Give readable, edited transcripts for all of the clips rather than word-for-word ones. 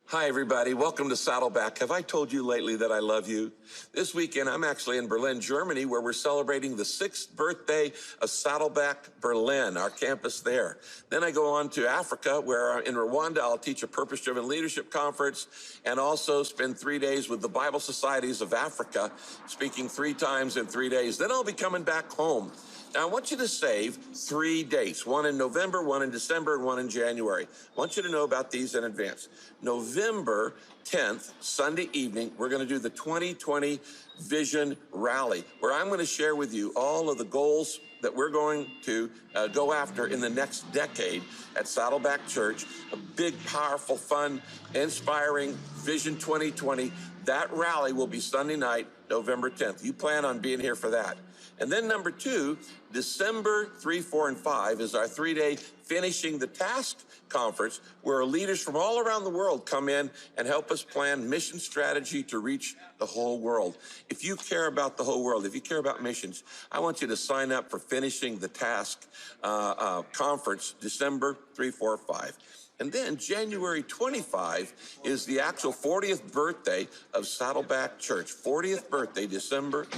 Hi, everybody. Welcome to Saddleback. Have I told you lately that I love you? This weekend, I'm actually in Berlin, Germany, where we're celebrating the 6th birthday of Saddleback Berlin, our campus there. Then I go on to Africa, where in Rwanda, I'll teach a purpose-driven leadership conference and also spend 3 days with the Bible Societies of Africa, speaking 3 times in 3 days. Then I'll be coming back home. Now, I want you to save 3 dates, one in November, one in December, and one in January. I want you to know about these in advance. November 10th, Sunday evening, we're going to do the 2020 Vision Rally, where I'm going to share with you all of the goals that we're going to go after in the next decade at Saddleback Church. A big, powerful, fun, inspiring Vision 2020. That rally will be Sunday night, November 10th. You plan on being here for that. And then number 2, December 3, 4, and 5 is our 3-day Finishing the Task conference, where leaders from all around the world come in and help us plan mission strategy to reach the whole world. If you care about the whole world, if you care about missions, I want you to sign up for Finishing the Task conference, December 3, 4, 5. And then January 25 is the actual 40th birthday of Saddleback Church. 40th birthday,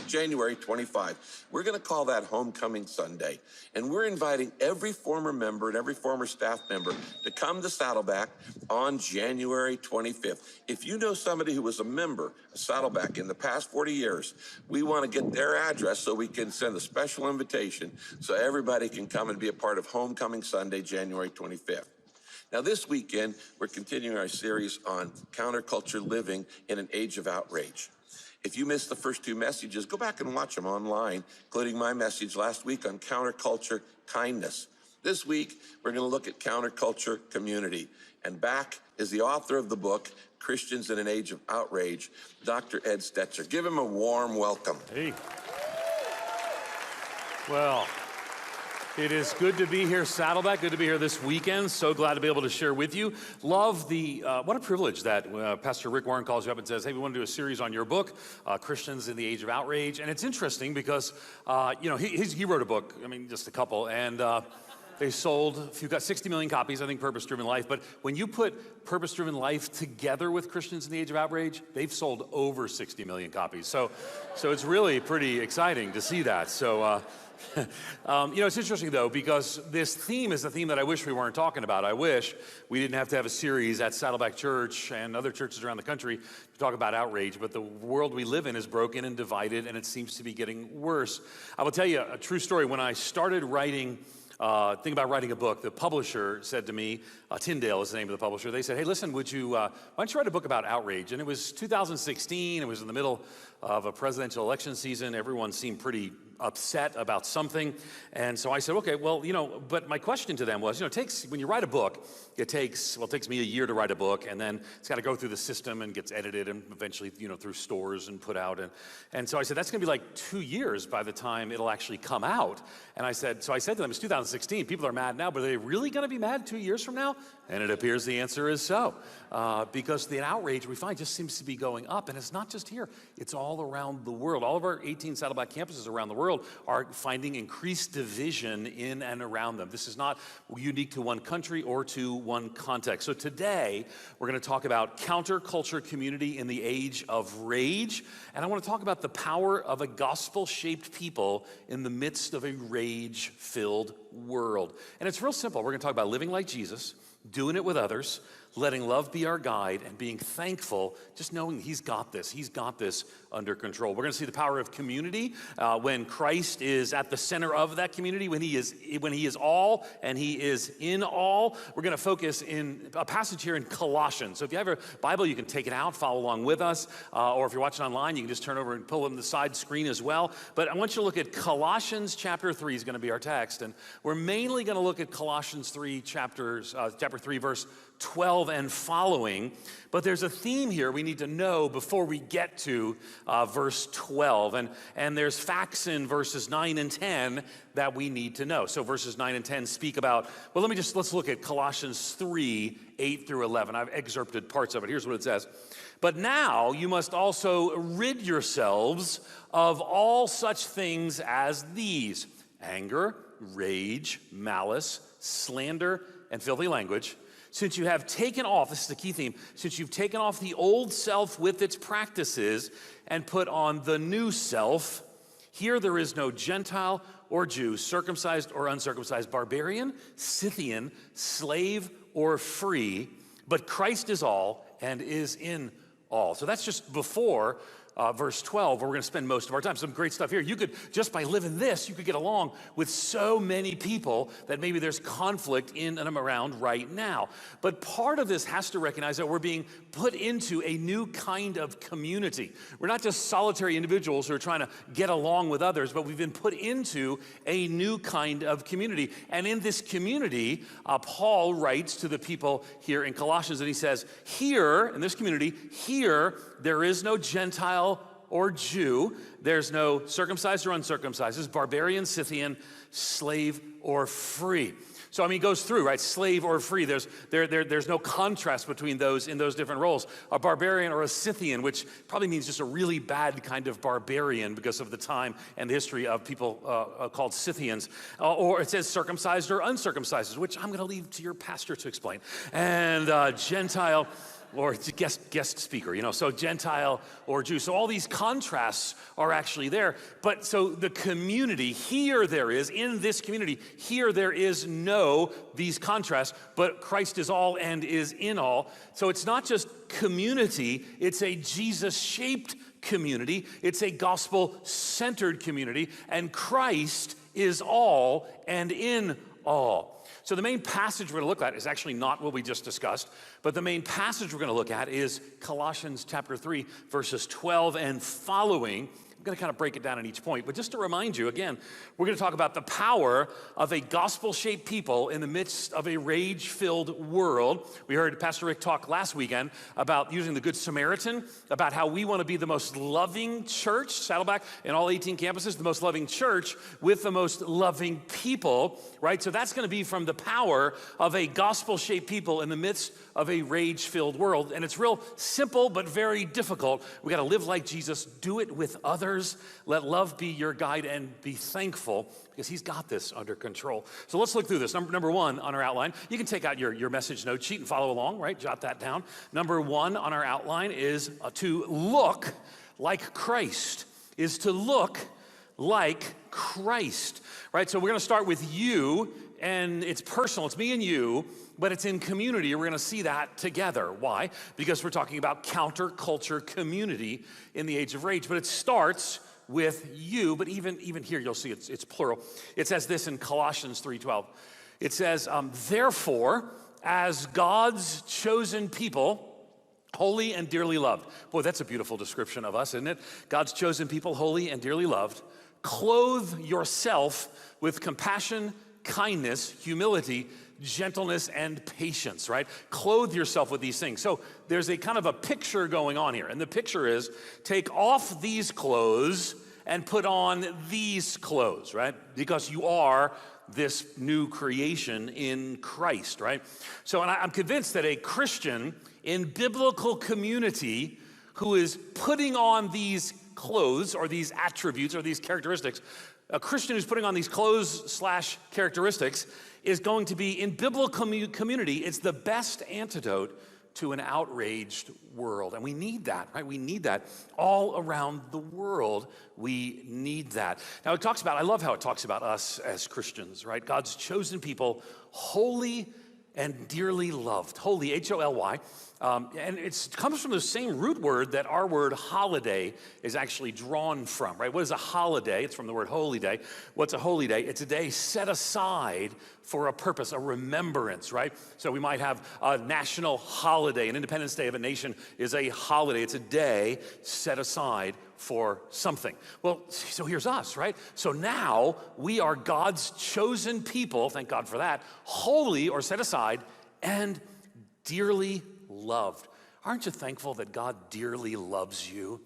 January 25. We're going to call that Homecoming Sunday. And we're inviting every former member and every former staff member to come to Saddleback on January 25th. If you know somebody who was a member of Saddleback in the past 40 years, we want to get their address so we can send a special invitation so everybody can come and be a part of Homecoming Sunday, January 25th. Now, this weekend, we're continuing our series on counterculture living in an age of outrage. If you missed the first 2 messages, go back and watch them online, including my message last week on counterculture kindness. This week, we're going to look at counterculture community. And back is the author of the book, Christians in an Age of Outrage, Dr. Ed Stetzer. Give him a warm welcome. Hey. Well, it is good to be here, Saddleback. Good to be here this weekend. So glad to be able to share with you. Love the, what a privilege that Pastor Rick Warren calls you up and says, hey, we want to do a series on your book, Christians in the Age of Outrage. And it's interesting because, he wrote a book, just a couple, and they sold, if you've got 60 million copies, I think Purpose-Driven Life. But when you put Purpose-Driven Life together with Christians in the Age of Outrage, they've sold over 60 million copies. So it's really pretty exciting to see that. So, it's interesting, though, because this theme is a theme that I wish we weren't talking about. I wish we didn't have to have a series at Saddleback Church and other churches around the country to talk about outrage, but the world we live in is broken and divided, and it seems to be getting worse. I will tell you a true story. When I started thinking about writing a book, the publisher said to me, Tyndale is the name of the publisher, they said, hey, listen, why don't you write a book about outrage? And it was 2016, it was in the middle of a presidential election season. Everyone seemed pretty upset about something. And so I said, okay, well, but my question to them was, when you write a book, it takes me a year to write a book, and then it's got to go through the system and gets edited and eventually, through stores and put out. And so I said, that's going to be like 2 years by the time it'll actually come out. And I said to them, it's 2016. People are mad now, but are they really going to be mad 2 years from now? And it appears the answer is so. Because the outrage we find just seems to be going up. And it's not just here. It's all around the world. All of our 18 Saddleback campuses around the world are finding increased division in and around them. This is not unique to one country or to one context. So today, we're going to talk about counterculture community in the age of rage. And I want to talk about the power of a gospel-shaped people in the midst of a rage-filled world. And it's real simple. We're going to talk about living like Jesus, doing it with others, letting love be our guide, and being thankful, just knowing He's got this under control. We're going to see the power of community when Christ is at the center of that community, when He is all and He is in all. We're going to focus in a passage here in Colossians. So if you have a Bible, you can take it out, follow along with us, or if you're watching online, you can just turn over and pull them to the side screen as well. But I want you to look at Colossians chapter 3 is going to be our text, and we're mainly going to look at Colossians 3 chapter 3 verse 12 and following, but there's a theme here we need to know before we get to verse 12, and there's facts in verses 9 and 10 that we need to know. So verses 9 and 10 speak about, well, let's look at Colossians 3, 8 through 11. I've excerpted parts of it. Here's what it says. But now you must also rid yourselves of all such things as these: anger, rage, malice, slander, and filthy language, since you have taken off, this is the key theme, since you've taken off the old self with its practices and put on the new self, here there is no Gentile or Jew, circumcised or uncircumcised, barbarian, Scythian, slave or free, but Christ is all and is in all. So that's just before verse 12, where we're going to spend most of our time. Some great stuff here. You could, just by living this, you could get along with so many people that maybe there's conflict in and around right now. But part of this has to recognize that we're being put into a new kind of community. We're not just solitary individuals who are trying to get along with others, but we've been put into a new kind of community. And in this community, Paul writes to the people here in Colossians, and he says, here, in this community, here, there is no Gentile or Jew. There's no circumcised or uncircumcised. There's barbarian, Scythian, slave or free. So, he goes through, right? Slave or free. There's no contrast between those in those different roles. A barbarian or a Scythian, which probably means just a really bad kind of barbarian because of the time and the history of people called Scythians. Or it says circumcised or uncircumcised, which I'm going to leave to your pastor to explain. And Gentile, or guest speaker, so Gentile or Jew. So all these contrasts are actually there. But so the community, here there is, in this community, here there is no these contrasts, but Christ is all and is in all. So it's not just community, it's a Jesus-shaped community. It's a gospel-centered community, and Christ is all and in all. So the main passage we're going to look at is actually not what we just discussed, but the main passage we're going to look at is Colossians chapter 3, verses 12 and following. I'm going to kind of break it down at each point, but just to remind you, again, we're going to talk about the power of a gospel-shaped people in the midst of a rage-filled world. We heard Pastor Rick talk last weekend about using the Good Samaritan, about how we want to be the most loving church, Saddleback and all 18 campuses, the most loving church with the most loving people, right? So that's going to be from the power of a gospel-shaped people in the midst of a rage-filled world. And it's real simple, but very difficult. We got to live like Jesus, do it with others. Let love be your guide and be thankful because he's got this under control. So let's look through this. Number one on our outline, you can take out your message note sheet and follow along, right? Jot that down. Number one on our outline is to look like Christ, is to look like Christ, right? So we're going to start with you, and it's personal. It's me and you, but it's in community. We're going to see that together. Why? Because we're talking about counterculture community in the age of rage. But it starts with you. But even here, you'll see it's plural. It says this in Colossians 3:12. It says, therefore, as God's chosen people, holy and dearly loved. Boy, that's a beautiful description of us, isn't it? God's chosen people, holy and dearly loved. Clothe yourself with compassion, kindness, humility, gentleness, and patience, right? Clothe yourself with these things. So there's a kind of a picture going on here. And the picture is, take off these clothes and put on these clothes, right? Because you are this new creation in Christ, right? So, and I'm convinced that a Christian in biblical community who is putting on these clothes or these attributes or these characteristics, a Christian who's putting on these clothes / characteristics is going to be, in biblical community, it's the best antidote to an outraged world. And we need that, right? We need that all around the world. We need that. Now it talks about, I love how it talks about us as Christians, right? God's chosen people, holy and dearly loved. Holy, H-O-L-Y. And it comes from the same root word that our word holiday is actually drawn from, right? What is a holiday? It's from the word holy day. What's a holy day? It's a day set aside for a purpose, a remembrance, right? So we might have a national holiday. An Independence Day of a nation is a holiday. It's a day set aside for something. Well, so here's us, right? So now we are God's chosen people, thank God for that, holy or set aside and dearly loved. Aren't you thankful that God dearly loves you?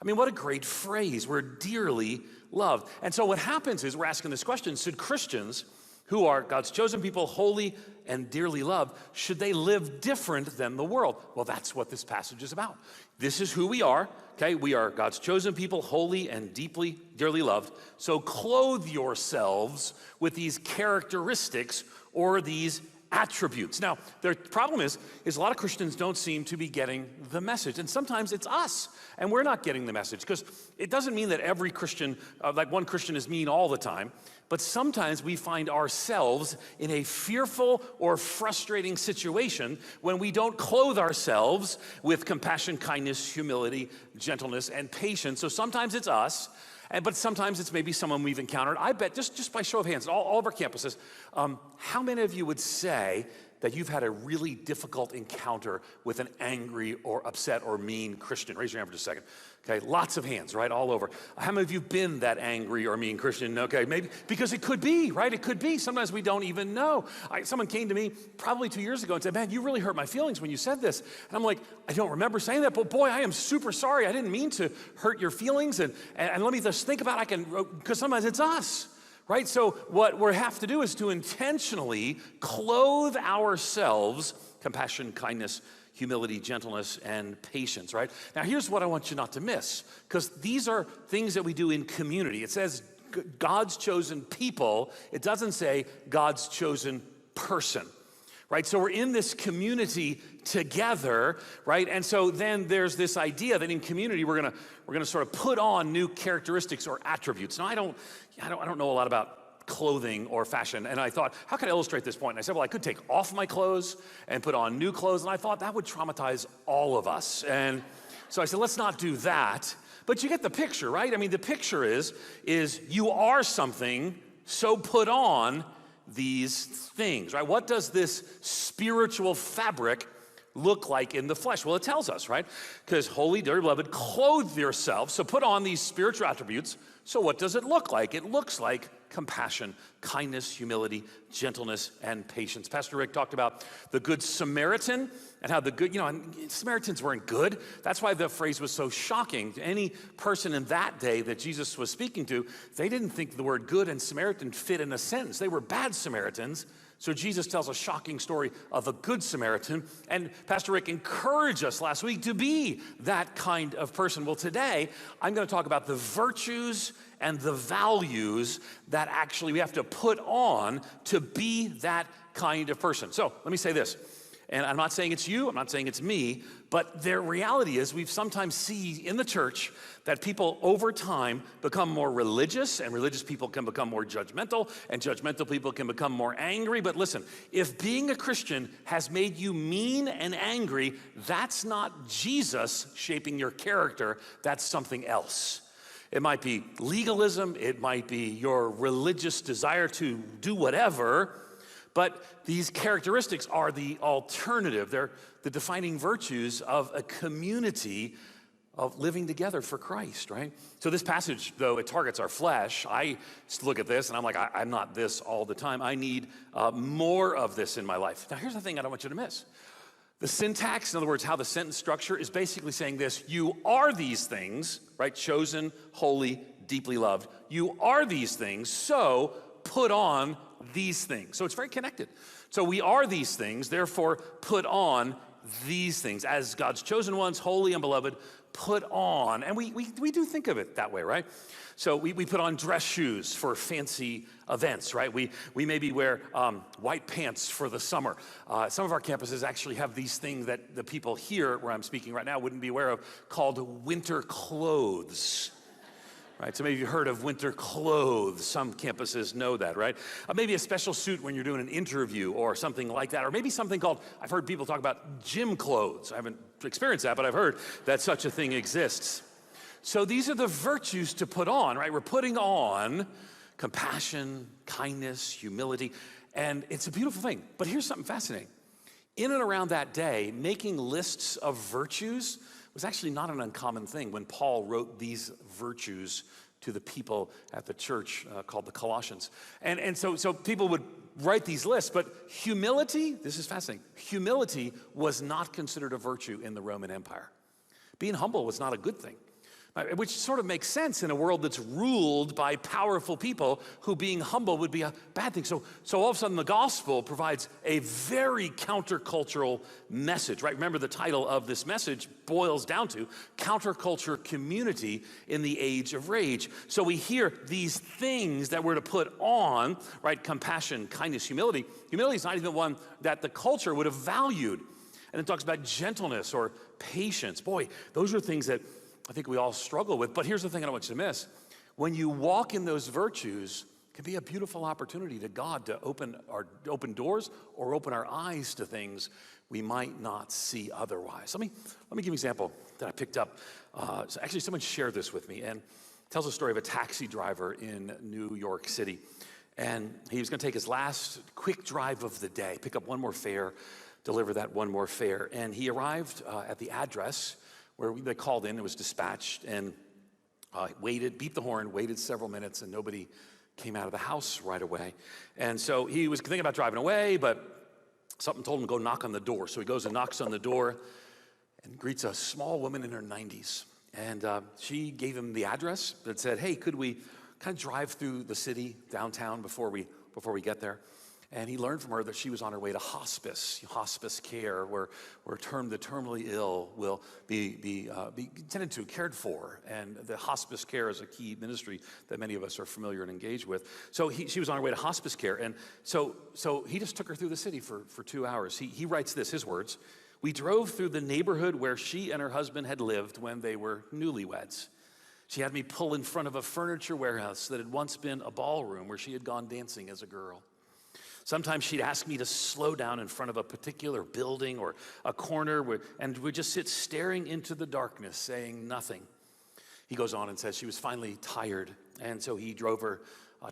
I mean, what a great phrase. We're dearly loved. And so what happens is we're asking this question, should Christians who are God's chosen people, holy and dearly loved, should they live different than the world? Well, that's what this passage is about. This is who we are, okay? We are God's chosen people, holy and dearly loved. So clothe yourselves with these characteristics or these attributes. Now, the problem is a lot of Christians don't seem to be getting the message. And sometimes it's us, and we're not getting the message. Because it doesn't mean that every Christian, like one Christian is mean all the time. But sometimes we find ourselves in a fearful or frustrating situation when we don't clothe ourselves with compassion, kindness, humility, gentleness, and patience. So sometimes it's us. But sometimes it's maybe someone we've encountered. I bet, just by show of hands, all of our campuses, how many of you would say that you've had a really difficult encounter with an angry or upset or mean Christian? Raise your hand for just a second. Okay, lots of hands, right, all over. How many of you have been that angry or mean Christian? Okay, maybe, because it could be, right? It could be. Sometimes we don't even know. Someone came to me probably 2 years ago and said, man, you really hurt my feelings when you said this. And I'm like, I don't remember saying that, but boy, I am super sorry. I didn't mean to hurt your feelings. And let me just think about it, because sometimes it's us. Right? So what we have to do is to intentionally clothe ourselves, compassion, kindness, humility, gentleness, and patience, right? Now here's what I want you not to miss, because these are things that we do in community. It says God's chosen people. It doesn't say God's chosen person. Right? So we're in this community together, right? And so then there's this idea that in community we're gonna sort of put on new characteristics or attributes. Now I don't know a lot about clothing or fashion, and I thought, how can I illustrate this point? And I said, well, I could take off my clothes and put on new clothes, and I thought that would traumatize all of us. And so I said, let's not do that. But you get the picture, right? I mean, the picture is you are something, so put on these things, right? What does this spiritual fabric look like in the flesh? Well, it tells us, right? Because holy, dear beloved, clothe yourselves. So put on these spiritual attributes. So what does it look like? It looks like compassion, kindness, humility, gentleness, and patience. Pastor Rick talked about the Good Samaritan and how the good, and Samaritans weren't good. That's why the phrase was so shocking. Any person in that day that Jesus was speaking to, they didn't think the word good and Samaritan fit in a sentence. They were bad Samaritans. So Jesus tells a shocking story of a good Samaritan. And Pastor Rick encouraged us last week to be that kind of person. Well, today, I'm going to talk about the virtues and the values that actually we have to put on to be that kind of person. So let me say this. And I'm not saying it's you, I'm not saying it's me, but the reality is we've sometimes see in the church that people over time become more religious, and religious people can become more judgmental, and judgmental people can become more angry. But listen, if being a Christian has made you mean and angry, that's not Jesus shaping your character, that's something else. It might be legalism, it might be your religious desire to do whatever, but these characteristics are the alternative. They're the defining virtues of a community of living together for Christ, right? So this passage, though, it targets our flesh. I look at this and I'm like, I'm not this all the time. I need more of this in my life. Now, here's the thing I don't want you to miss. The syntax, in other words, how the sentence structure is basically saying this: you are these things, right? Chosen, holy, deeply loved. You are these things, so put on these things. So it's very connected. So we are these things, therefore put on these things. As God's chosen ones, holy and beloved, put on. And we do think of it that way, right? So we put on dress shoes for fancy events, right? We maybe wear white pants for the summer. Some of our campuses actually have these things that the people here, where I'm speaking right now, wouldn't be aware of, called winter clothes. Right, so maybe you've heard of winter clothes. Some campuses know that, right? Maybe a special suit when you're doing an interview or something like that. Or maybe something called, I've heard people talk about gym clothes. I haven't experienced that, but I've heard that such a thing exists. So these are the virtues to put on, right? We're putting on compassion, kindness, humility, and it's a beautiful thing. But here's something fascinating. In and around that day, making lists of virtues was actually not an uncommon thing when Paul wrote these virtues to the people at the church called the Colossians. And so people would write these lists, but humility, this is fascinating, humility was not considered a virtue in the Roman Empire. Being humble was not a good thing. Which sort of makes sense in a world that's ruled by powerful people who being humble would be a bad thing. So all of a sudden the gospel provides a very countercultural message, right? Remember the title of this message boils down to counterculture community in the age of rage. So we hear these things that we're to put on, right? Compassion, kindness, humility. Humility is not even one that the culture would have valued. And it talks about gentleness or patience. Boy, those are things that I think we all struggle with, but here's the thing I don't want you to miss. When you walk in those virtues, it can be a beautiful opportunity to God to open doors or open our eyes to things we might not see otherwise. Let me give you an example that I picked up. So actually, someone shared this with me and tells a story of a taxi driver in New York City. And he was going to take his last quick drive of the day, pick up one more fare, deliver that one more fare. And he arrived at the address where they called in, it was dispatched, and waited, beeped the horn, waited several minutes, and nobody came out of the house right away. And so he was thinking about driving away, but something told him to go knock on the door. So he goes and knocks on the door and greets a small woman in her 90s. And she gave him the address that said, hey, could we kind of drive through the city, downtown, before we get there? And he learned from her that she was on her way to hospice care, where the terminally ill will be tended to, cared for. And the hospice care is a key ministry that many of us are familiar and engaged with. So she was on her way to hospice care. And so he just took her through the city for 2 hours. He writes this, his words, "We drove through the neighborhood where she and her husband had lived when they were newlyweds. She had me pull in front of a furniture warehouse that had once been a ballroom where she had gone dancing as a girl. Sometimes she'd ask me to slow down in front of a particular building or a corner, and we'd just sit staring into the darkness, saying nothing." He goes on and says she was finally tired, and so he drove her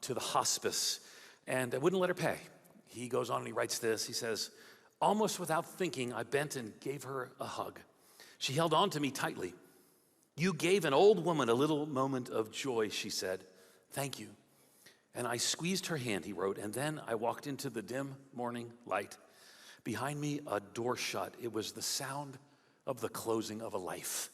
to the hospice and wouldn't let her pay. He goes on and he writes this. He says, "Almost without thinking, I bent and gave her a hug. She held on to me tightly. 'You gave an old woman a little moment of joy,' she said. 'Thank you.' And I squeezed her hand," he wrote, "and then I walked into the dim morning light. Behind me, a door shut. It was the sound of the closing of a life.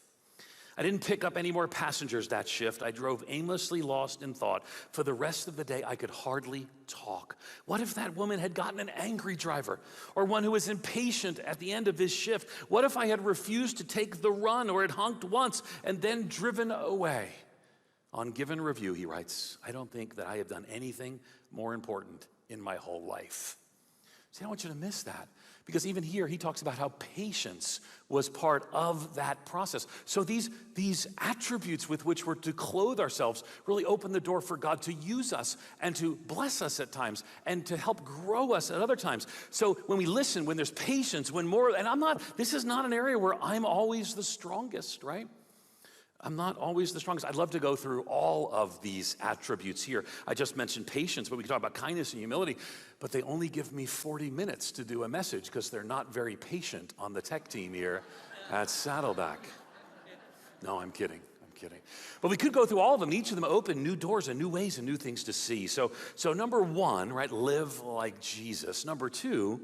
I didn't pick up any more passengers that shift. I drove aimlessly, lost in thought. For the rest of the day, I could hardly talk. What if that woman had gotten an angry driver or one who was impatient at the end of his shift? What if I had refused to take the run or had honked once and then driven away? On given review," he writes, "I don't think that I have done anything more important in my whole life." See, I don't want you to miss that, because even here he talks about how patience was part of that process. So these attributes with which we're to clothe ourselves really open the door for God to use us and to bless us at times and to help grow us at other times. So when we listen, when there's patience, this is not an area where I'm always the strongest, right? I'm not always the strongest. I'd love to go through all of these attributes here. I just mentioned patience, but we can talk about kindness and humility, but they only give me 40 minutes to do a message because they're not very patient on the tech team here at Saddleback. No, I'm kidding. But we could go through all of them. Each of them open new doors and new ways and new things to see. So number one, right, live like Jesus. Number two,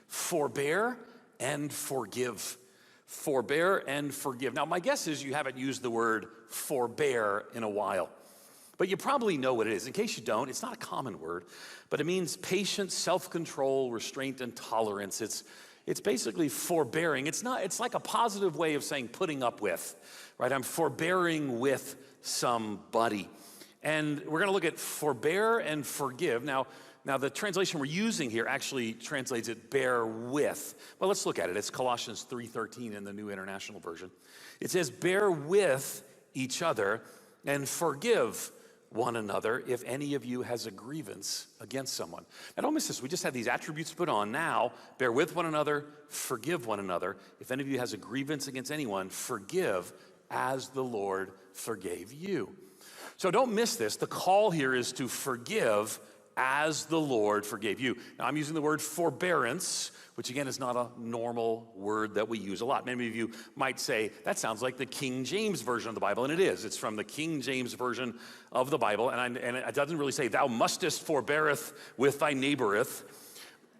forbear and forgive. Forbear and forgive. Now, my guess is you haven't used the word forbear in a while, but you probably know what it is. In case you don't, it's not a common word, but it means patience, self-control, restraint, and tolerance. It's basically forbearing. It's like a positive way of saying putting up with, right? I'm forbearing with somebody. And we're going to look at forbear and forgive. Now, the translation we're using here actually translates it bear with. Well, let's look at it. It's Colossians 3:13 in the New International Version. It says, "Bear with each other and forgive one another if any of you has a grievance against someone." Now, don't miss this. We just had these attributes put on. Now, bear with one another, forgive one another. If any of you has a grievance against anyone, forgive as the Lord forgave you. So don't miss this. The call here is to forgive as the Lord forgave you. Now, I'm using the word forbearance, which again is not a normal word that we use a lot. Many of you might say, that sounds like the King James Version of the Bible, and it is. It's from the King James Version of the Bible, and it doesn't really say, "Thou mustest forbeareth with thy neighboreth,"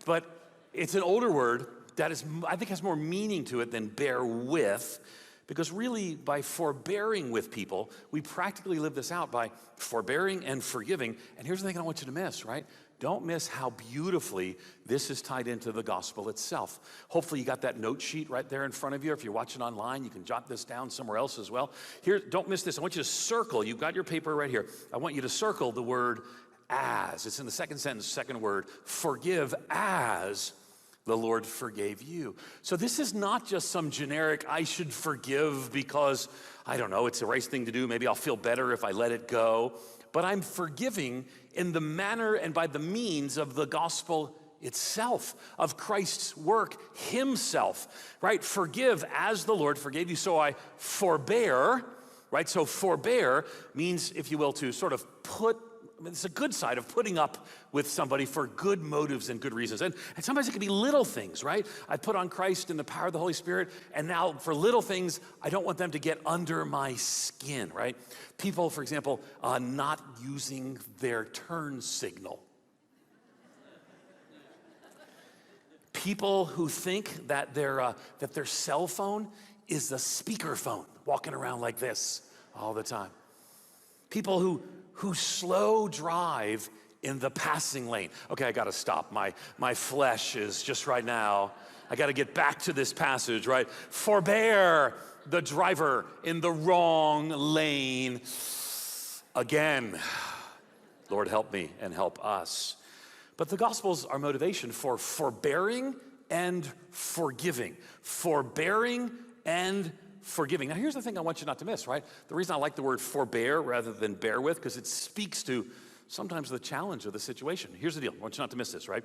but it's an older word that I think has more meaning to it than bear with, Because really, by forbearing with people, we practically live this out by forbearing and forgiving. And here's the thing I want you to miss, right? Don't miss how beautifully this is tied into the gospel itself. Hopefully you got that note sheet right there in front of you. If you're watching online, you can jot this down somewhere else as well. Here, don't miss this. I want you to circle. You've got your paper right here. I want you to circle the word as. It's in the second sentence, second word. Forgive as the Lord forgave you. So this is not just some generic, I should forgive because, I don't know, it's the right thing to do. Maybe I'll feel better if I let it go. But I'm forgiving in the manner and by the means of the gospel itself, of Christ's work himself, right? Forgive as the Lord forgave you. So I forbear, right? So forbear means, if you will, to sort of it's a good side of putting up with somebody for good motives and good reasons. And sometimes it can be little things, right? I put on Christ in the power of the Holy Spirit, and now for little things, I don't want them to get under my skin, right? People, for example, not using their turn signal. People who think that their cell phone is the speaker phone, walking around like this all the time. People who slow drive in the passing lane. Okay, I gotta stop. My flesh is just right now. I gotta get back to this passage, right? Forbear the driver in the wrong lane again. Lord, help me and help us. But the Gospels are motivation for forbearing and forgiving. Forbearing and forgiving. Now, here's the thing I want you not to miss, right? The reason I like the word forbear rather than bear with, because it speaks to sometimes the challenge of the situation. Here's the deal. I want you not to miss this, right?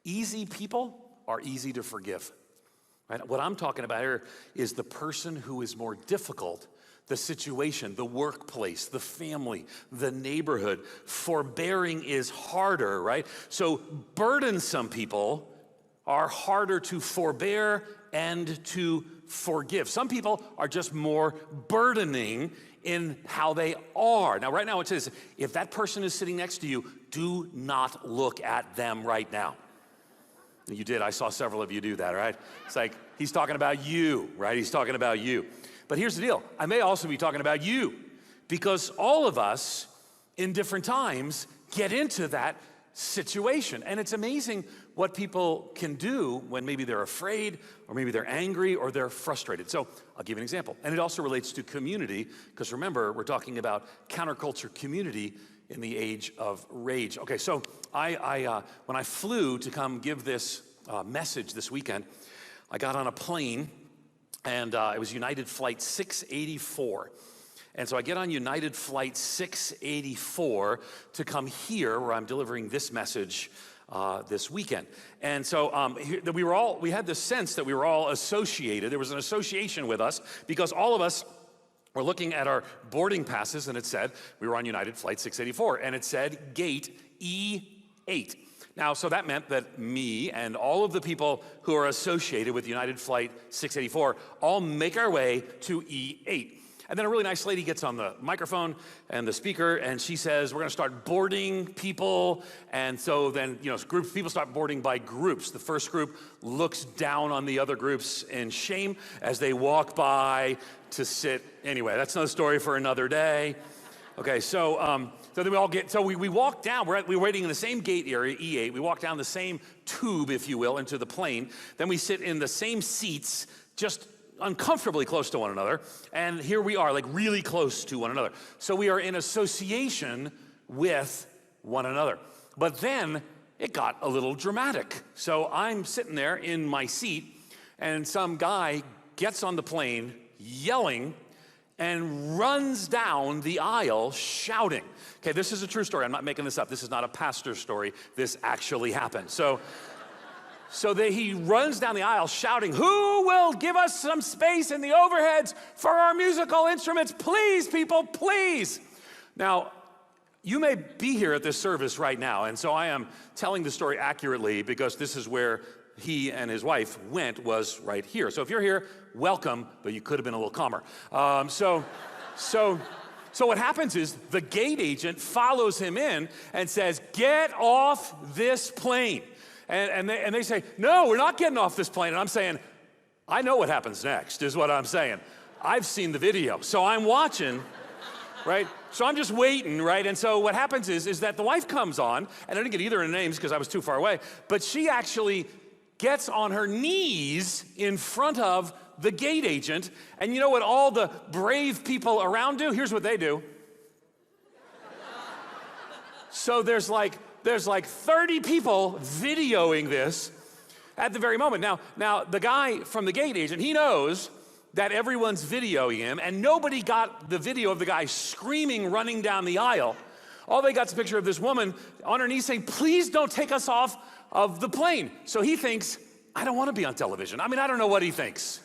Easy people are easy to forgive, right? What I'm talking about here is the person who is more difficult, the situation, the workplace, the family, the neighborhood. Forbearing is harder, right? So burdensome people are harder to forbear and to forgive. Some people are just more burdening in how they are. Now, right now it says, if that person is sitting next to you, do not look at them right now. You did, I saw several of you do that, right? It's like, he's talking about you, right? He's talking about you. But here's the deal, I may also be talking about you, because all of us in different times get into that situation. And it's amazing what people can do when maybe they're afraid, or maybe they're angry, or they're frustrated. So I'll give you an example. And it also relates to community, because remember, we're talking about counterculture community in the age of rage. Okay, so when I flew to come give this message this weekend, I got on a plane, and it was United Flight 684. And so I get on United Flight 684 to come here where I'm delivering this message this weekend. And so we had this sense that we were all associated. There was an association with us because all of us were looking at our boarding passes, and it said we were on United Flight 684, and it said gate E8. Now, so that meant that me and all of the people who are associated with United Flight 684 all make our way to E8. And then a really nice lady gets on the microphone and the speaker, and she says, we're gonna start boarding people. And so then, groups, people start boarding by groups. The first group looks down on the other groups in shame as they walk by to sit. Anyway, that's another story for another day. Okay, so then we walk down, we're waiting in the same gate area, E8. We walk down the same tube, if you will, into the plane. Then we sit in the same seats, just uncomfortably close to one another, and here we are, like really close to one another. So we are in association with one another. But then it got a little dramatic. So I'm sitting there in my seat, and some guy gets on the plane yelling and runs down the aisle shouting. Okay, this is a true story. I'm not making this up. This is not a pastor's story. This actually happened. So he runs down the aisle shouting, who will give us some space in the overheads for our musical instruments? Please, people, please. Now, you may be here at this service right now, and so I am telling the story accurately because this is where he and his wife was right here. So if you're here, welcome, but you could have been a little calmer. So what happens is the gate agent follows him in and says, get off this plane. And they say, no, we're not getting off this plane. And I'm saying, I know what happens next, is what I'm saying. I've seen the video, so I'm watching, right? So I'm just waiting, right? And so what happens is that the wife comes on, and I didn't get either of the names because I was too far away, but she actually gets on her knees in front of the gate agent, and you know what all the brave people around do? Here's what they do. So there's like 30 people videoing this at the very moment. Now the guy from the gate agent, he knows that everyone's videoing him, and nobody got the video of the guy screaming, running down the aisle. All they got's a picture of this woman on her knees saying, please don't take us off of the plane. So he thinks, I don't want to be on television. I mean, I don't know what he thinks.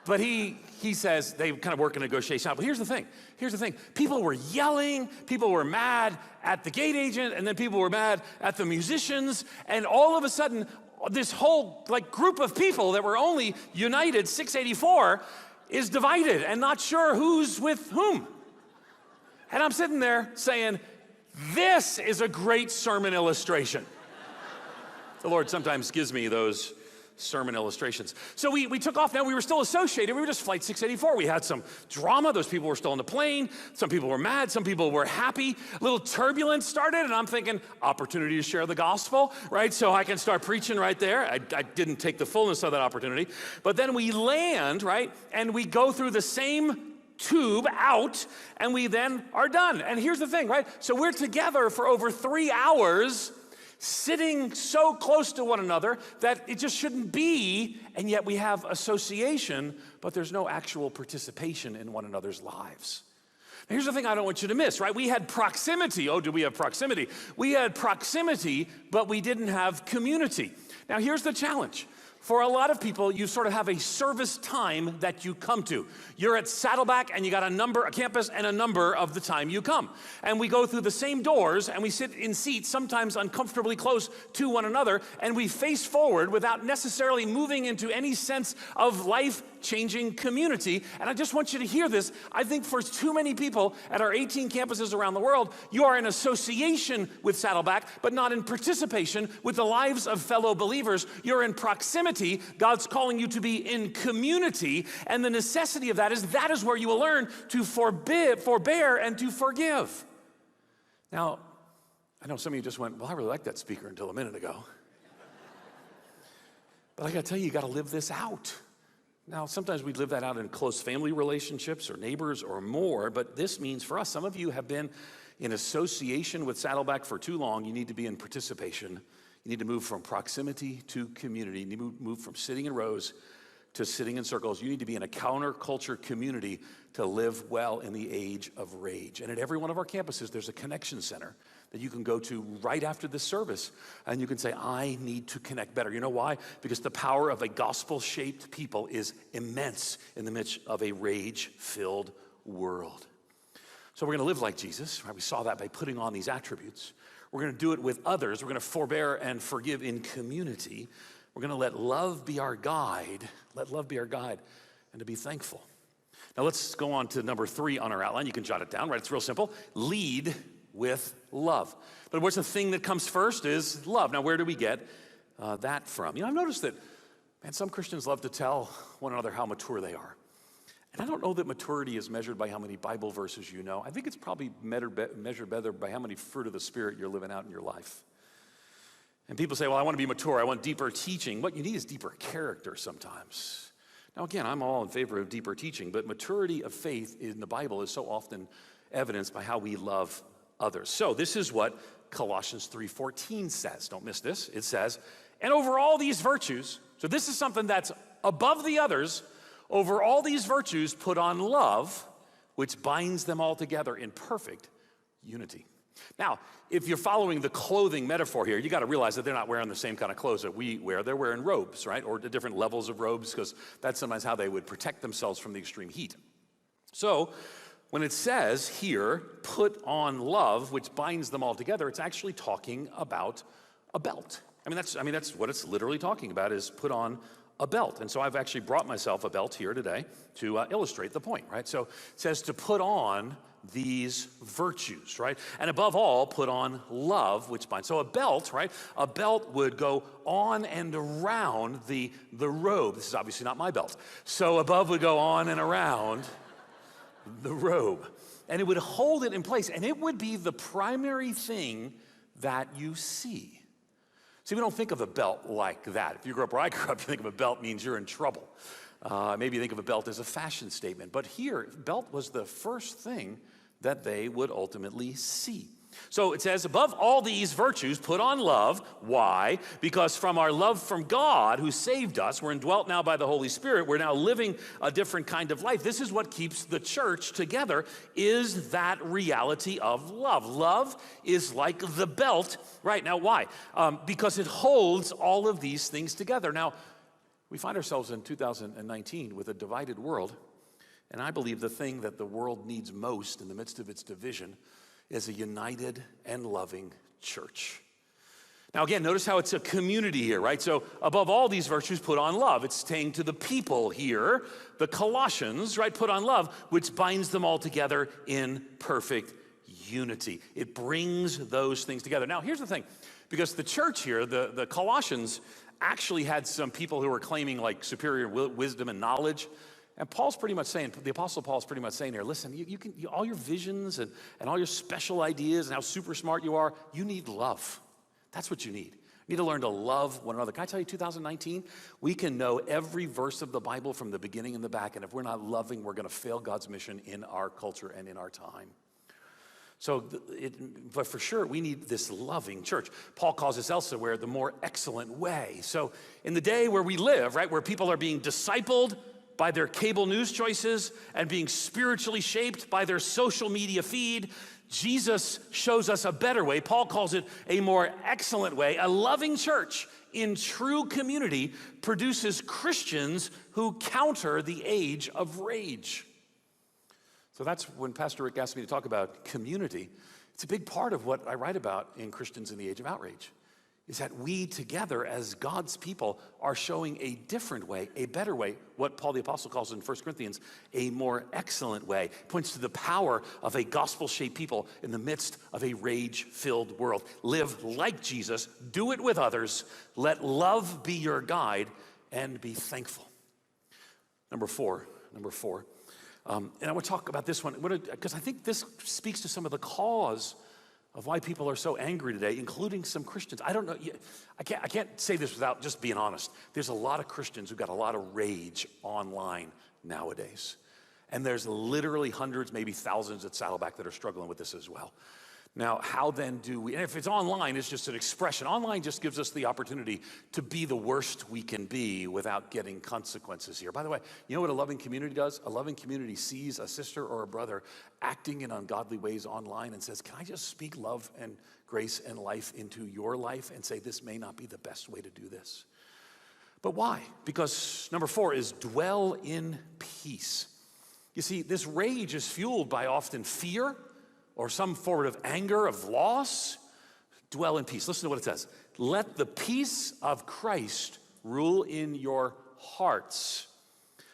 But he says, they kind of work a negotiation out. But here's the thing. People were yelling, people were mad at the gate agent, and then people were mad at the musicians, and all of a sudden, this whole group of people that were only united 684 is divided and not sure who's with whom. And I'm sitting there saying, this is a great sermon illustration. The Lord sometimes gives me those sermon illustrations. So we took off. Now we were still associated. We were just flight 684. We had some drama. Those people were still on the plane. Some people were mad. Some people were happy. A little turbulence started, and I'm thinking, opportunity to share the gospel, right? So I can start preaching right there. I didn't take the fullness of that opportunity. But then we land, right? And we go through the same tube out, and we then are done. And here's the thing, right? So we're together for over 3 hours, sitting so close to one another that it just shouldn't be, and yet we have association, but there's no actual participation in one another's lives. Now, here's the thing I don't want you to miss, right? We had proximity. Oh, do we have proximity? We had proximity, but we didn't have community. Now, here's the challenge. For a lot of people, you sort of have a service time that you come to. You're at Saddleback and you got a campus and a number of the time you come. And we go through the same doors and we sit in seats, sometimes uncomfortably close to one another, and we face forward without necessarily moving into any sense of life-changing community. And I just want you to hear this. I think for too many people at our 18 campuses around the world, you are in association with Saddleback, but not in participation with the lives of fellow believers. You're in proximity. God's calling you to be in community, and the necessity of that is where you will learn to forbear and to forgive. Now, I know some of you just went, well, I really like that speaker until a minute ago. But I gotta tell you, you gotta live this out. Now, sometimes we live that out in close family relationships or neighbors or more, but this means for us, some of you have been in association with Saddleback for too long. You need to be in participation. You need to move from proximity to community. You need to move from sitting in rows to sitting in circles. You need to be in a counterculture community to live well in the age of rage. And at every one of our campuses, there's a connection center that you can go to right after this service, and you can say, I need to connect better. You know why? Because the power of a gospel-shaped people is immense in the midst of a rage-filled world. So we're gonna live like Jesus, right? We saw that by putting on these attributes. We're gonna do it with others. We're gonna forbear and forgive in community. We're gonna let love be our guide, and to be thankful. Now let's go on to number 3 on our outline. You can jot it down, right? It's real simple. Lead with love. But what's the thing that comes first is love. Now where do we get that from? You know, I've noticed that, man, some Christians love to tell one another how mature they are. And I don't know that maturity is measured by how many Bible verses you know. I think it's probably measured better by how many fruit of the Spirit you're living out in your life. And people say, well, I want to be mature. I want deeper teaching. What you need is deeper character sometimes. Now, again, I'm all in favor of deeper teaching, but maturity of faith in the Bible is so often evidenced by how we love others. So this is what Colossians 3:14 says. Don't miss this. It says, and over all these virtues, so this is something that's above the others, over all these virtues, put on love, which binds them all together in perfect unity. Now, if you're following the clothing metaphor here, you got to realize that they're not wearing the same kind of clothes that we wear. They're wearing robes, right? Or different levels of robes, because that's sometimes how they would protect themselves from the extreme heat. So, when it says here, put on love, which binds them all together, it's actually talking about a belt. I mean, that's what it's literally talking about, is put on a belt. And so I've actually brought myself a belt here today to illustrate the point, right? So it says to put on these virtues, right? And above all, put on love, which binds. So a belt, right? A belt would go on and around the robe. This is obviously not my belt. So above would go on and around the robe. And it would hold it in place. And it would be the primary thing that you see. See, we don't think of a belt like that. If you grew up where I grew up, you think of a belt means you're in trouble. Maybe you think of a belt as a fashion statement. But here, belt was the first thing that they would ultimately see. So it says, above all these virtues, put on love. Why? Because from our love from God, who saved us, we're indwelt now by the Holy Spirit, we're now living a different kind of life. This is what keeps the church together, is that reality of love. Love is like the belt. Right, now why? Because it holds all of these things together. Now, we find ourselves in 2019 with a divided world, and I believe the thing that the world needs most in the midst of its division is a united and loving church. Now again, notice how it's a community here, right? So above all these virtues, put on love. It's saying to the people here, the Colossians, right, put on love, which binds them all together in perfect unity. It brings those things together. Now here's the thing, because the church here, the Colossians, actually had some people who were claiming like superior wisdom and knowledge. And Paul's pretty much saying, the Apostle Paul's pretty much saying here, listen, all your visions and all your special ideas and how super smart you are, you need love. That's what you need. You need to learn to love one another. Can I tell you, 2019, we can know every verse of the Bible from the beginning and the back, and if we're not loving, we're going to fail God's mission in our culture and in our time. So, but for sure, we need this loving church. Paul calls this elsewhere the more excellent way. So in the day where we live, right, where people are being discipled by their cable news choices and being spiritually shaped by their social media feed, Jesus shows us a better way. Paul calls it a more excellent way. A loving church in true community produces Christians who counter the age of rage. So that's when Pastor Rick asked me to talk about community. It's a big part of what I write about in Christians in the Age of Outrage, is that we together as God's people are showing a different way, a better way, what Paul the Apostle calls in 1 Corinthians, a more excellent way. It points to the power of a gospel-shaped people in the midst of a rage-filled world. Live like Jesus, do it with others, let love be your guide, and be thankful. Number four. And I want to talk about this one, because I think this speaks to some of the cause of why people are so angry today, including some Christians. I don't know, I can't say this without just being honest. There's a lot of Christians who've got a lot of rage online nowadays. And there's literally hundreds, maybe thousands at Saddleback that are struggling with this as well. Now, how then do we, and if it's online, it's just an expression. Online just gives us the opportunity to be the worst we can be without getting consequences here. By the way, you know what a loving community does? A loving community sees a sister or a brother acting in ungodly ways online and says, can I just speak love and grace and life into your life and say this may not be the best way to do this? But why? Because number 4 is dwell in peace. You see, this rage is fueled by often fear, or some form of anger, of loss. Dwell in peace. Listen to what it says. Let the peace of Christ rule in your hearts.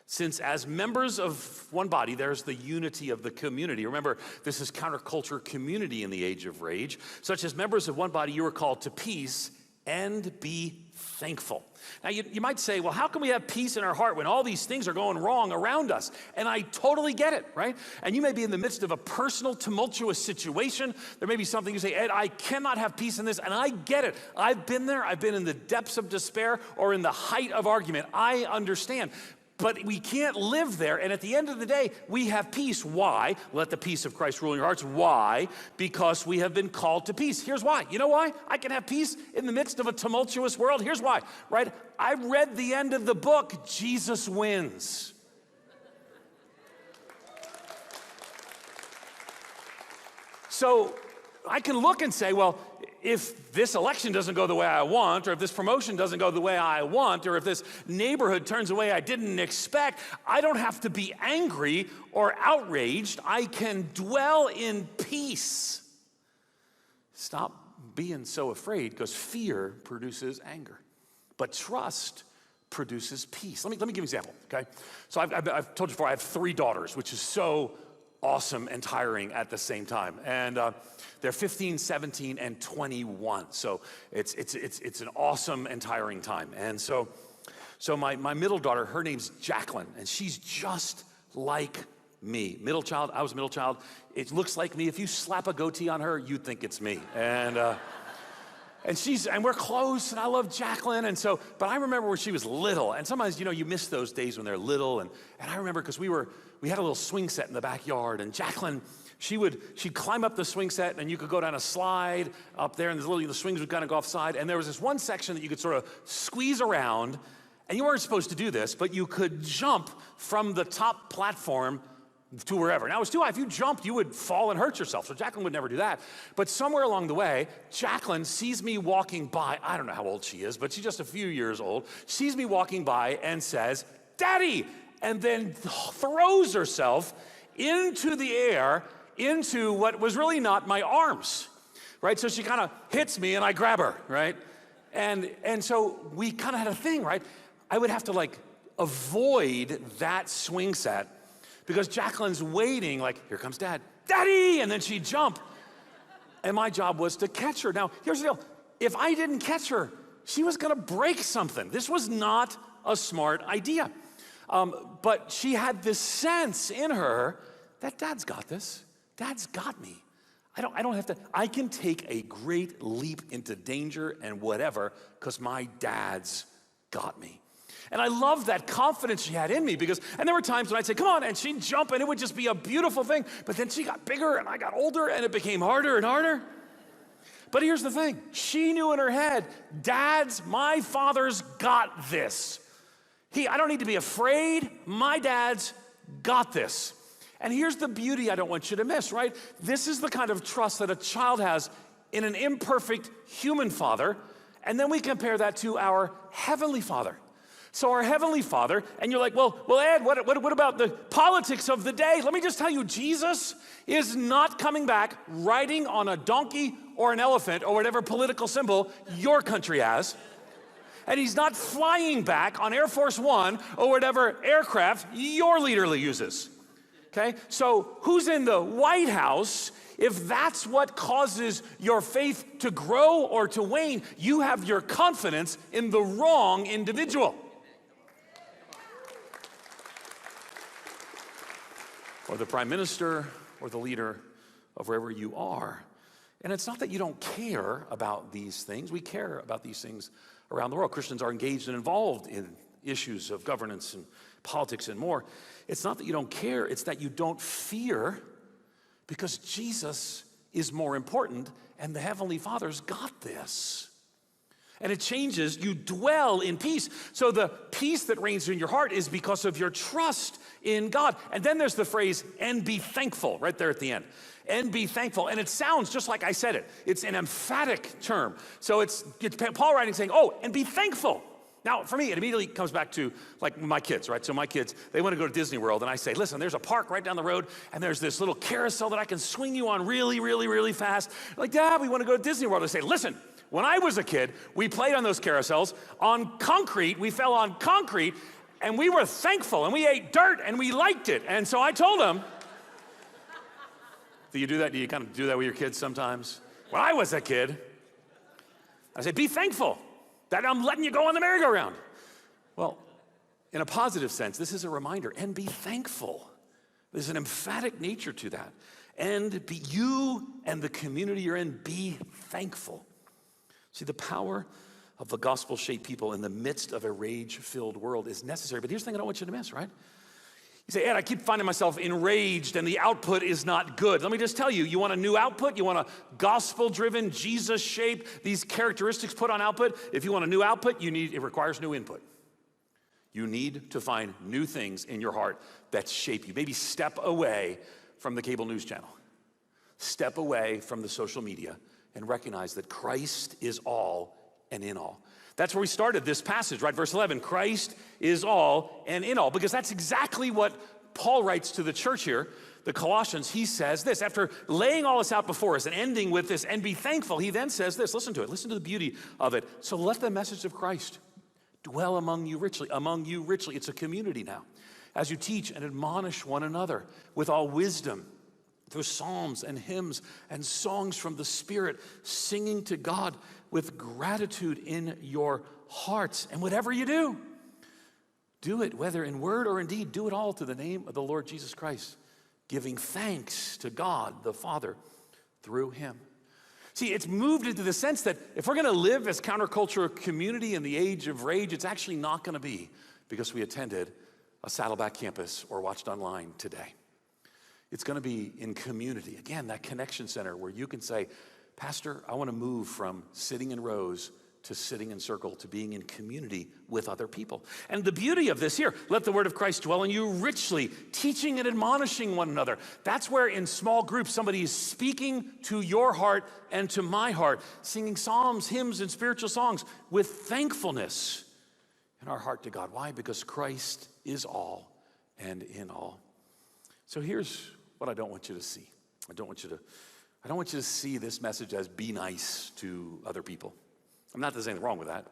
Since as members of one body, there's the unity of the community. Remember, this is counterculture community in the age of rage. Such as members of one body, you are called to peace and be thankful. Now, you might say, well, how can we have peace in our heart when all these things are going wrong around us? And I totally get it, right? And you may be in the midst of a personal, tumultuous situation. There may be something you say, Ed, I cannot have peace in this, and I get it. I've been there. I've been in the depths of despair or in the height of argument. I understand. But we can't live there, and at the end of the day, we have peace. Why? Let the peace of Christ rule in your hearts. Why? Because we have been called to peace. Here's why. You know why? I can have peace in the midst of a tumultuous world. Here's why, right? I read the end of the book. Jesus wins. So I can look and say, well, if this election doesn't go the way I want, or if this promotion doesn't go the way I want, or if this neighborhood turns the way I didn't expect, I don't have to be angry or outraged. I can dwell in peace. Stop being so afraid, because fear produces anger, but trust produces peace. Let me give you an example, okay? So I've told you before, I have 3 daughters, which is so awesome and tiring at the same time. And they're 15, 17, and 21. So it's an awesome and tiring time. And so my middle daughter, her name's Jacqueline, and she's just like me. Middle child, I was a middle child. It looks like me. If you slap a goatee on her, you'd think it's me. And we're close, and I love Jacqueline, but I remember when she was little, and sometimes, you miss those days when they're little, and I remember because we had a little swing set in the backyard, and Jacqueline, she'd climb up the swing set, and you could go down a slide up there, and the swings would kind of go offside, and there was this one section that you could sort of squeeze around, and you weren't supposed to do this, but you could jump from the top platform to wherever. Now, it was too high. If you jumped, you would fall and hurt yourself. So Jacqueline would never do that. But somewhere along the way, Jacqueline sees me walking by. I don't know how old she is, but she's just a few years old. Sees me walking by and says, "Daddy," and then throws herself into the air, into what was really not my arms, right? So she kind of hits me and I grab her, right? And so we kind of had a thing, right? I would have to avoid that swing set because Jacqueline's waiting, here comes Dad, "Daddy!" And then she'd jump. And my job was to catch her. Now, here's the deal. If I didn't catch her, she was gonna break something. This was not a smart idea. But she had this sense in her that Dad's got this. Dad's got me. I don't have to, I can take a great leap into danger and whatever because my dad's got me. And I love that confidence she had in me and there were times when I'd say, "Come on," and she'd jump and it would just be a beautiful thing. But then she got bigger and I got older and it became harder and harder. But here's the thing. She knew in her head, my father's got this. I don't need to be afraid. My dad's got this. And here's the beauty I don't want you to miss, right? This is the kind of trust that a child has in an imperfect human father. And then we compare that to our heavenly Father. So our heavenly Father, and you're like, well, Ed, what about the politics of the day? Let me just tell you, Jesus is not coming back riding on a donkey or an elephant or whatever political symbol your country has. And he's not flying back on Air Force One or whatever aircraft your leader uses. Okay, so who's in the White House? If that's what causes your faith to grow or to wane, you have your confidence in the wrong individual. Or the prime minister or the leader of wherever you are. And it's not that you don't care about these things. We care about these things around the world. Christians are engaged and involved in issues of governance and politics and more. It's not that you don't care, it's that you don't fear because Jesus is more important and the Heavenly Father's got this. And it changes, you dwell in peace. So the peace that reigns in your heart is because of your trust in God. And then there's the phrase, "and be thankful," right there at the end. And be thankful. And it sounds just like I said it. It's an emphatic term. So it's Paul writing saying, and be thankful. Now, for me, it immediately comes back to my kids, right? So my kids, they want to go to Disney World, and I say, "Listen, there's a park right down the road, and there's this little carousel that I can swing you on really, really, really fast." Like, "Dad, we want to go to Disney World." I say, "Listen, when I was a kid, we played on those carousels on concrete. We fell on concrete, and we were thankful, and we ate dirt, and we liked it." And so I told them, do you do that? Do you kind of do that with your kids sometimes? When I was a kid, I said, "Be thankful that I'm letting you go on the merry-go-round." Well, in a positive sense, this is a reminder, and be thankful. There's an emphatic nature to that. And be you and the community you're in, be thankful. See, the power of the gospel-shaped people in the midst of a rage-filled world is necessary. But here's the thing I don't want you to miss, right? You say, "Ed, I keep finding myself enraged and the output is not good." Let me just tell you, you want a new output? You want a gospel-driven, Jesus-shaped, these characteristics put on output? If you want a new output, it requires new input. You need to find new things in your heart that shape you. Maybe step away from the cable news channel. Step away from the social media and recognize that Christ is all and in all. That's where we started this passage, right? Verse 11, Christ is all and in all, because that's exactly what Paul writes to the church here, the Colossians. He says this, after laying all this out before us and ending with this, "and be thankful," he then says this, listen to it, listen to the beauty of it. "So let the message of Christ dwell among you richly. Among you richly." It's a community now. as you teach and admonish one another with all wisdom, through psalms and hymns and songs from the Spirit, singing to God with gratitude in your hearts. And whatever you do, do it, whether in word or in deed, do it all to the name of the Lord Jesus Christ, giving thanks to God the Father through him. See, it's moved into the sense that if we're going to live as counterculture community in the age of rage, it's actually not going to be because we attended a Saddleback campus or watched online today. It's going to be in community. Again, that connection center where you can say, Pastor, I want to move from sitting in rows to sitting in circle to being in community with other people. And the beauty of this here, let the word of Christ dwell in you richly, teaching and admonishing one another. That's where in small groups somebody is speaking to your heart and to my heart, singing psalms, hymns, and spiritual songs with thankfulness in our heart to God. Why? Because Christ is all and in all. So here's what I don't want you to see. I don't want you to see this message as be nice to other people. I'm not that there's anything wrong with that.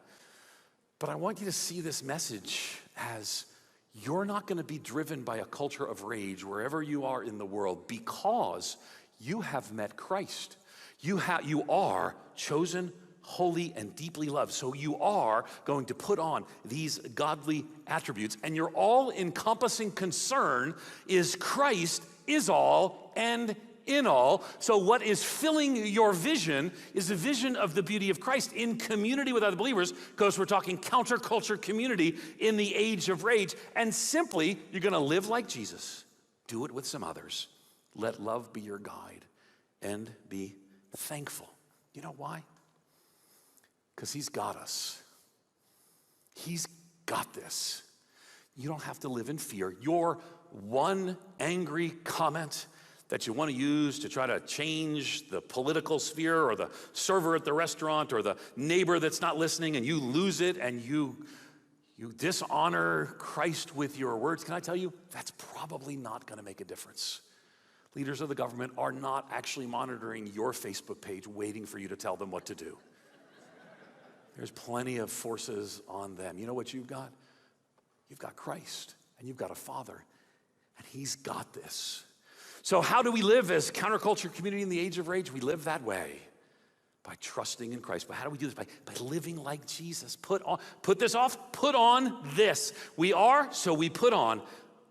But I want you to see this message as you're not going to be driven by a culture of rage wherever you are in the world because you have met Christ. You are chosen, holy, and deeply loved. So you are going to put on these godly attributes. And your all-encompassing concern is Christ is all and in all. So what is filling your vision is a vision of the beauty of Christ in community with other believers, because we're talking counterculture community in the age of rage. And simply, you're going to live like Jesus. Do it with some others. Let love be your guide and be thankful. You know why? Because he's got us. He's got this. You don't have to live in fear. Your one angry comment that you want to use to try to change the political sphere or the server at the restaurant or the neighbor that's not listening, and you lose it and you dishonor Christ with your words, can I tell you, that's probably not going to make a difference. Leaders of the government are not actually monitoring your Facebook page waiting for you to tell them what to do. There's plenty of forces on them. You know what you've got? You've got Christ, and you've got a Father, and he's got this. So how do we live as counterculture community in the age of rage? We live that way by trusting in Christ. But how do we do this? By living like Jesus. Put this off, put on this. We are, so we put on.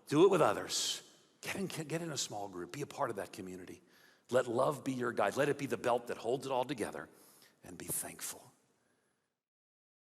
Do it with others. Get in a small group. Be a part of that community. Let love be your guide. Let it be the belt that holds it all together, and be thankful.